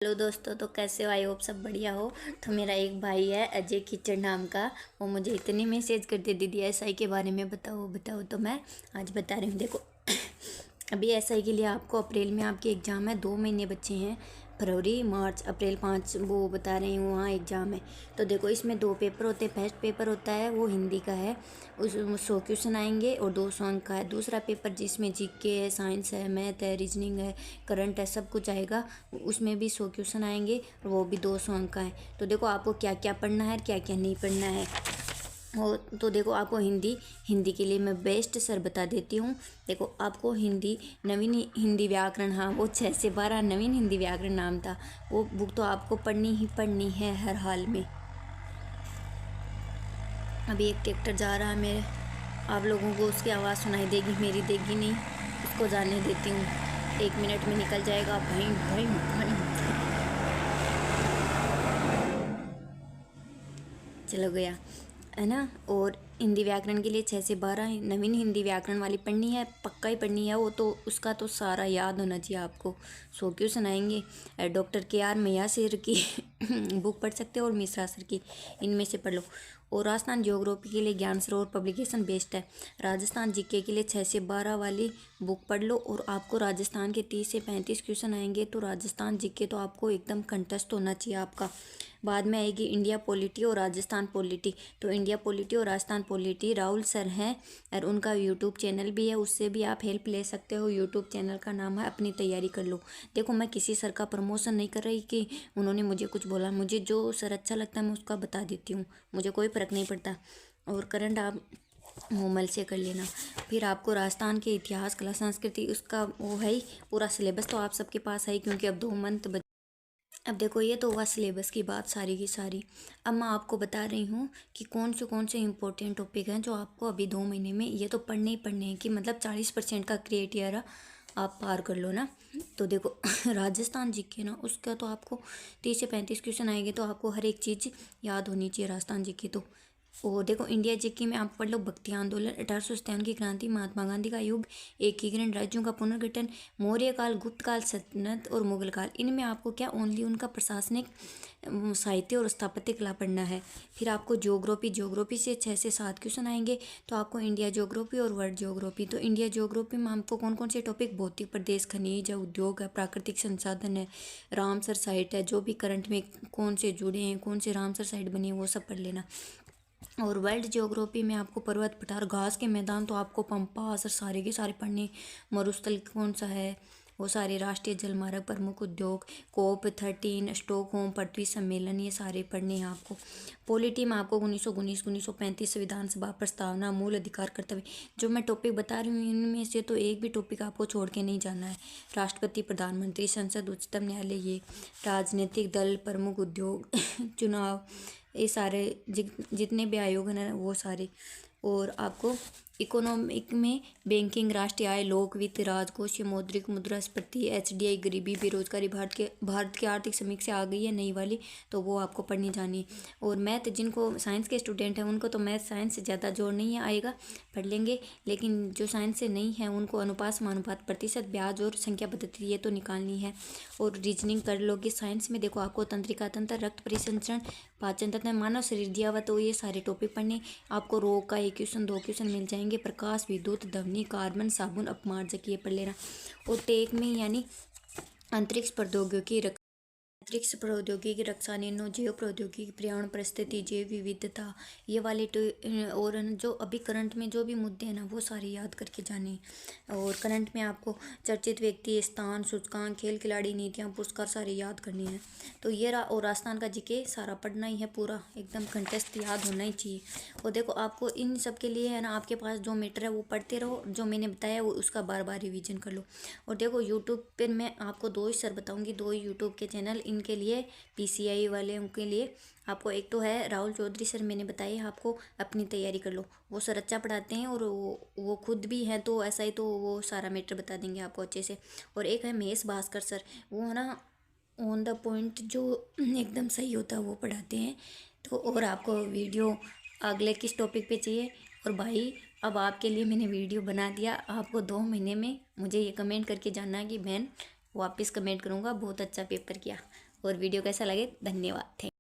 Hello दोस्तों, तो कैसे हो? आई होप सब बढ़िया हो। तो मेरा एक भाई है अजय कीचड़ नाम का। वो मुझे इतनी मैसेज करते, दीदी एसआई के बारे में बताओ बताओ। तो मैं आज बता रही हूँ। देखो अभी एसआई के लिए आपको अप्रैल में आपके एग्ज़ाम है। 2 महीने बच्चे हैं, फरवरी मार्च अप्रैल, 5 वो बता रही हूँ वहाँ एग्ज़ाम है। तो देखो इसमें 2 पेपर होते हैं। फर्स्ट पेपर होता है वो हिंदी का है, उस 100 क्वेश्चन आएंगे और 200 अंक का है। दूसरा पेपर जिसमें जीके है, साइंस है, मैथ है, रीजनिंग है, करंट है, सब कुछ आएगा। उसमें भी 100 क्वेश्चन आएंगे और वो भी 200 अंक का है। तो देखो आपको क्या क्या पढ़ना है, क्या क्या नहीं पढ़ना है। और तो देखो आपको हिंदी के लिए मैं बेस्ट सर बता देती हूँ। देखो आपको हिंदी नवीन हिंदी व्याकरण, हाँ वो 6 से 12 नवीन हिंदी व्याकरण नाम था। वो बुक तो आपको पढ़नी ही पढ़नी है हर हाल में। अभी एक ट्रैक्टर जा रहा है मेरे, आप लोगों को उसकी आवाज़ सुनाई देगी, मेरी देगी नहीं। उसको जाने देती हूँ, 1 मिनट में निकल जाएगा। भाई भाई भाई चलो गया, है ना। और हिंदी व्याकरण के लिए 6 से 12 नवीन हिंदी व्याकरण वाली पढ़नी है, पक्का ही पढ़नी है वो। तो उसका तो सारा याद होना चाहिए आपको। 100 क्यों सुनाएंगे। डॉक्टर KR मैया सर की बुक पढ़ सकते हो और मिश्रा सर की, इनमें से पढ़ लो। और राजस्थान ज्योग्राफी के लिए ज्ञान सरोवर पब्लिकेशन बेस्ट है। राजस्थान जीके के लिए 6 से 12 वाली बुक पढ़ लो। और आपको राजस्थान के 30 से 35 क्वेश्चन आएंगे। तो राजस्थान जीके तो आपको एकदम कंटेस्ट होना चाहिए आपका। बाद में आएगी इंडिया पॉलिटी और राजस्थान पॉलिटी। तो इंडिया पॉलिटी और राजस्थान पॉलिटी राहुल सर हैं और उनका यूट्यूब चैनल भी है, उससे भी आप हेल्प ले सकते हो। यूट्यूब चैनल का नाम है अपनी तैयारी कर लो। देखो मैं किसी सर का प्रमोशन नहीं कर रही कि उन्होंने मुझे कुछ बोला, मुझे जो सर अच्छा लगता है मैं उसका बता देती हूँ, मुझे कोई फ़र्क नहीं पड़ता। और करंट आप मोमल से कर लेना। फिर आपको राजस्थान के इतिहास, कला, संस्कृति उसका वो है ही पूरा सिलेबस, तो आप सबके पास है ही, क्योंकि अब 2 मंथ। अब देखो ये तो हुआ सिलेबस की बात सारी की सारी। अब मैं आपको बता रही हूँ कि कौन से इंपॉर्टेंट टॉपिक हैं जो आपको अभी 2 महीने में ये तो पढ़ने ही पढ़ने हैं, कि मतलब 40% का क्राइटेरिया आप पार कर लो ना। तो देखो राजस्थान जीके ना, उसका तो आपको 30 से 35 क्वेश्चन आएंगे। तो आपको हर एक चीज़ याद होनी चाहिए राजस्थान जीके तो। और देखो इंडिया जीके में आप पढ़ लो भक्ति आंदोलन, 1857 की क्रांति, महात्मा गांधी का युग, एकीकरण राज्यों का पुनर्गठन, मौर्य काल, गुप्त काल, सल्तनत और मुगल काल। इनमें आपको क्या ओनली उनका प्रशासनिक साहित्य और स्थापत्य कला पढ़ना है। फिर आपको ज्योग्राफी से 6 से 7 क्वेश्चन आएंगे। तो आपको इंडिया ज्योग्राफी और वर्ल्ड ज्योग्राफी। तो इंडिया ज्योग्राफी में आपको कौन कौन से टॉपिक, भौतिक प्रदेश, खनिज है, उद्योग है, प्राकृतिक संसाधन है, रामसर साइट है, जो भी करंट में कौन से जुड़े हैं, कौन से रामसर साइट बनी है, वो सब पढ़ लेना। और वर्ल्ड ज्योग्राफी में आपको पर्वत, पठार, घास के मैदान, तो आपको पंपा असर सारे के सारे पढ़ने। मरुस्थल कौन सा है, वो सारे, राष्ट्रीय जलमार्ग, प्रमुख उद्योग, COP13, स्टॉकहोम पृथ्वी सम्मेलन, ये सारे पढ़ने हैं आपको। पॉलिटी में आपको 1919 संविधान सभा प्रस्तावना, मूल अधिकार, कर्तव्य, जो मैं टॉपिक बता रही हूँ इनमें से तो एक भी टॉपिक आपको छोड़ के नहीं जाना है। राष्ट्रपति, प्रधानमंत्री, संसद, उच्चतम न्यायालय, ये राजनीतिक दल, प्रमुख उद्योग चुनाव, ये सारे जितने भी आयोग हैं ना वो सारे। और आपको इकोनॉमिक में बैंकिंग, राष्ट्रीय आय, लोक वित्त, राजकोषीय, मौद्रिक, मुद्रास्फीति, HDI, गरीबी, बेरोजगारी, भारत की आर्थिक समीक्षा आ गई है नई वाली, तो वो आपको पढ़नी जानी है। और मैथ, जिनको साइंस के स्टूडेंट हैं उनको तो मैथ साइंस से ज़्यादा जोर नहीं आएगा, पढ़ लेंगे। लेकिन जो साइंस से नहीं है उनको अनुपात, समानुपात, प्रतिशत, ब्याज और संख्या पद्धति ये तो निकालनी है। और रीजनिंग कर लोगे। साइंस में देखो आपको तंत्रिका तंत्र, रक्त परिसंचरण, पाचन तंत्र, मानव शरीर दिया हुआ, तो ये सारे टॉपिक पढ़ने। आपको रोग का 1 क्वेश्चन 2 क्वेश्चन मिल जाएंगे। प्रकाश, विद्युत, ध्वनि, कार्बन, साबुन, अपमार्जक, ये पढ़ लेना। और टेक में यानी अंतरिक्ष प्रौद्योगिकी, रक्षा, नैनो जैव प्रौद्योगिकी, पर्यावरण परिस्थिति, जैव विविधता, ये वाले तो। और जो अभी करंट में जो भी मुद्दे हैं ना वो सारे याद करके जाने हैं। और करंट में आपको चर्चित व्यक्ति, स्थान, सूचकांक, खेल खिलाड़ी, नीतियाँ, पुरस्कार सारे याद करने हैं। तो ये रहा। और राजस्थान का जीके सारा पढ़ना ही है पूरा, एकदम कंटेस्ट याद होना ही चाहिए। और देखो आपको इन सब के लिए है ना, आपके पास जो मैटर है वो पढ़ते रहो, जो मैंने बताया वो उसका बार बार रिवीजन कर लो। और देखो यूट्यूब पर मैं आपको 2 ही सर बताऊंगी, 2 ही यूट्यूब के चैनल इनके लिए, PCI वाले उनके लिए। आपको एक तो है राहुल चौधरी सर, मैंने बताया आपको अपनी तैयारी कर लो, वो सर अच्छा पढ़ाते हैं और वो खुद भी हैं, तो ऐसा ही तो वो सारा मैटर बता देंगे आपको अच्छे से। और एक है महेश भास्कर सर, वो है ना ऑन द पॉइंट जो एकदम सही होता है वो पढ़ाते हैं। तो और आपको वीडियो अगले किस टॉपिक पे चाहिए। और भाई अब आपके लिए मैंने वीडियो बना दिया, आपको 2 महीने में मुझे ये कमेंट करके जानना है कि बहन वापस कमेंट करूँगा बहुत अच्छा पेपर किया। और वीडियो कैसा लगे धन्यवाद। थैंक